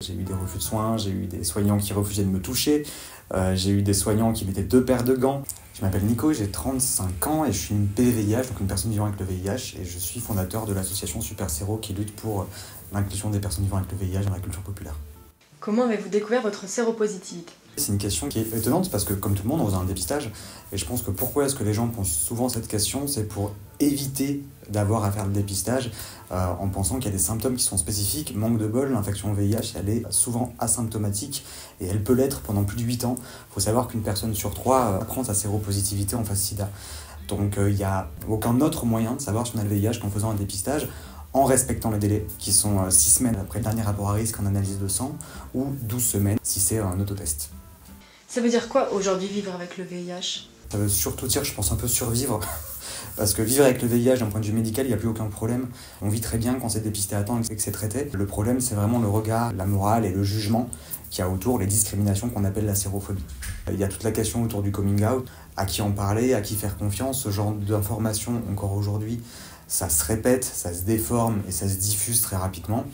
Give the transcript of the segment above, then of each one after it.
J'ai eu des refus de soins, j'ai eu des soignants qui refusaient de me toucher, j'ai eu des soignants qui mettaient 2 paires de gants. Je m'appelle Nico, j'ai 35 ans et je suis une PVIH, donc une personne vivant avec le VIH, et je suis fondateur de l'association Super Séro qui lutte pour l'inclusion des personnes vivant avec le VIH dans la culture populaire. Comment avez-vous découvert votre séropositivité ? C'est une question qui est étonnante parce que, comme tout le monde, on faisait un dépistage. Et je pense que pourquoi est-ce que les gens posent souvent cette question, c'est pour éviter d'avoir à faire le dépistage en pensant qu'il y a des symptômes qui sont spécifiques. Manque de bol, l'infection au VIH, elle est souvent asymptomatique et elle peut l'être pendant plus de 8 ans. Il faut savoir qu'une personne sur 3 apprend sa séropositivité en phase sida. Donc il n'y a aucun autre moyen de savoir si on a le VIH qu'en faisant un dépistage, en respectant les délais, qui sont 6 semaines après le dernier rapport à risque en analyse de sang, ou 12 semaines si c'est un autotest. Ça veut dire quoi aujourd'hui vivre avec le VIH ? Ça veut surtout dire, je pense, un peu survivre. Parce que vivre avec le VIH d'un point de vue médical, il n'y a plus aucun problème. On vit très bien quand c'est dépisté à temps et que c'est traité. Le problème, c'est vraiment le regard, la morale et le jugement qu'il y a autour, les discriminations qu'on appelle la sérophobie. Il y a toute la question autour du coming out, à qui en parler, à qui faire confiance. Ce genre d'informations, encore aujourd'hui, ça se répète, ça se déforme et ça se diffuse très rapidement.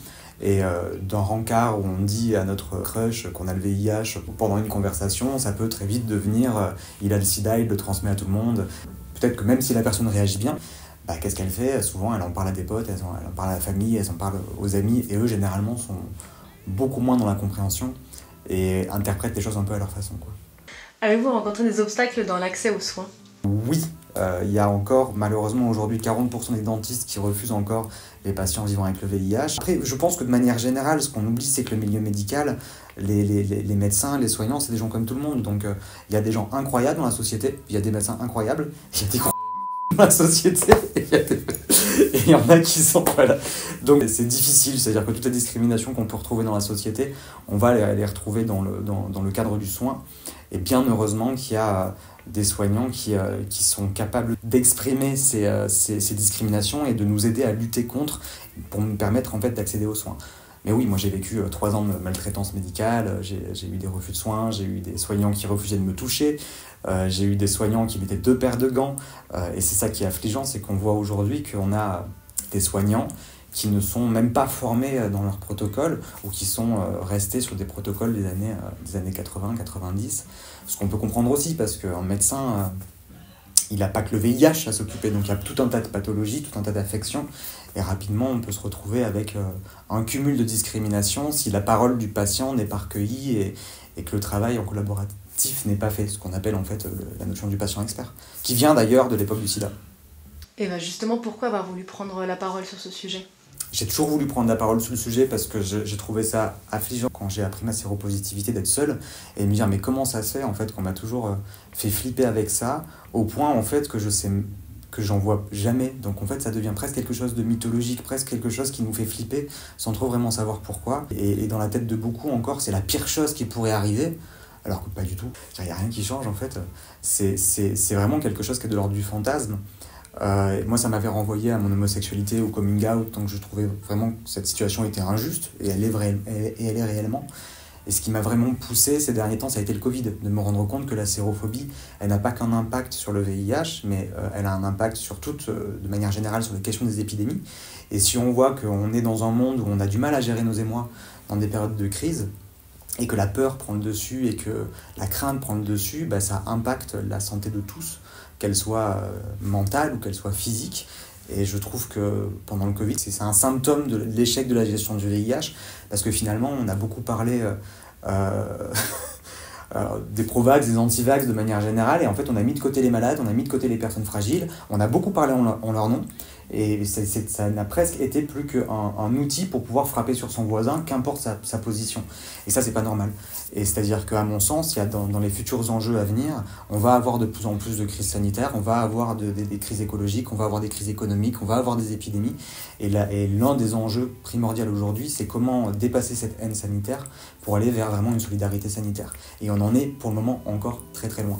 Et d'un rencard où on dit à notre crush qu'on a le VIH pendant une conversation, ça peut très vite devenir il a le sida, il le transmet à tout le monde. Peut-être que même si la personne réagit bien, qu'est-ce qu'elle fait ? Souvent, elle en parle à des potes, elle en parle à la famille, elle en parle aux amis, et eux, généralement, sont beaucoup moins dans la compréhension et interprètent les choses un peu à leur façon, quoi. Avez-vous rencontré des obstacles dans l'accès aux soins ? Oui, il y a encore malheureusement aujourd'hui 40% des dentistes qui refusent encore les patients vivant avec le VIH. Après, je pense que de manière générale, ce qu'on oublie, c'est que le milieu médical, les médecins, les soignants, c'est des gens comme tout le monde. Donc il y a des gens incroyables dans la société, il y a des médecins incroyables, il y a des dans la société, et il y en a qui sont... Voilà. Donc c'est difficile, c'est-à-dire que toutes les discriminations qu'on peut retrouver dans la société, on va les retrouver dans le cadre du soin. Et bien heureusement qu'il y a des soignants qui sont capables d'exprimer ces discriminations et de nous aider à lutter contre pour nous permettre en fait d'accéder aux soins. Mais oui, moi j'ai vécu 3 ans de maltraitance médicale, j'ai eu des refus de soins, j'ai eu des soignants qui refusaient de me toucher, j'ai eu des soignants qui mettaient 2 paires de gants, et c'est ça qui est affligeant, c'est qu'on voit aujourd'hui qu'on a des soignants qui ne sont même pas formés dans leur protocole ou qui sont restés sur des protocoles des années 80-90. Ce qu'on peut comprendre aussi parce qu'un médecin, il n'a pas que le VIH à s'occuper, donc il y a tout un tas de pathologies, tout un tas d'affections, et rapidement on peut se retrouver avec un cumul de discrimination si la parole du patient n'est pas recueillie et que le travail en collaboratif n'est pas fait, ce qu'on appelle en fait la notion du patient expert, qui vient d'ailleurs de l'époque du sida. Et justement, pourquoi avoir voulu prendre la parole sur ce sujet ? J'ai toujours voulu prendre la parole sur le sujet parce que j'ai trouvé ça affligeant quand j'ai appris ma séropositivité d'être seul et me dire mais comment ça se fait en fait qu'on m'a toujours fait flipper avec ça au point en fait que j'en vois jamais. Donc en fait ça devient presque quelque chose de mythologique, presque quelque chose qui nous fait flipper sans trop vraiment savoir pourquoi. Et dans la tête de beaucoup encore c'est la pire chose qui pourrait arriver. Alors que pas du tout, il n'y a rien qui change en fait. C'est vraiment quelque chose qui est de l'ordre du fantasme. Moi ça m'avait renvoyé à mon homosexualité, au coming out, donc je trouvais vraiment que cette situation était injuste et elle est réellement. Et ce qui m'a vraiment poussé ces derniers temps, ça a été le Covid, de me rendre compte que la sérophobie, elle n'a pas qu'un impact sur le VIH, mais elle a un impact sur de manière générale sur les questions des épidémies. Et si on voit qu'on est dans un monde où on a du mal à gérer nos émois dans des périodes de crise, et que la peur prend le dessus et que la crainte prend le dessus, ça impacte la santé de tous, qu'elle soit mentale ou qu'elle soit physique. Et je trouve que pendant le Covid, c'est un symptôme de l'échec de la gestion du VIH, parce que finalement, on a beaucoup parlé des pro-vax, des anti-vax de manière générale, et en fait, on a mis de côté les malades, on a mis de côté les personnes fragiles, on a beaucoup parlé en leur nom, et ça n'a presque été plus qu'un outil pour pouvoir frapper sur son voisin, qu'importe sa position. Et ça, c'est pas normal. Et c'est-à-dire qu'à mon sens, il y a dans les futurs enjeux à venir, on va avoir de plus en plus de crises sanitaires, on va avoir des crises écologiques, on va avoir des crises économiques, on va avoir des épidémies. Et l'un des enjeux primordiaux aujourd'hui, c'est comment dépasser cette haine sanitaire pour aller vers vraiment une solidarité sanitaire. Et on en est pour le moment encore très très loin.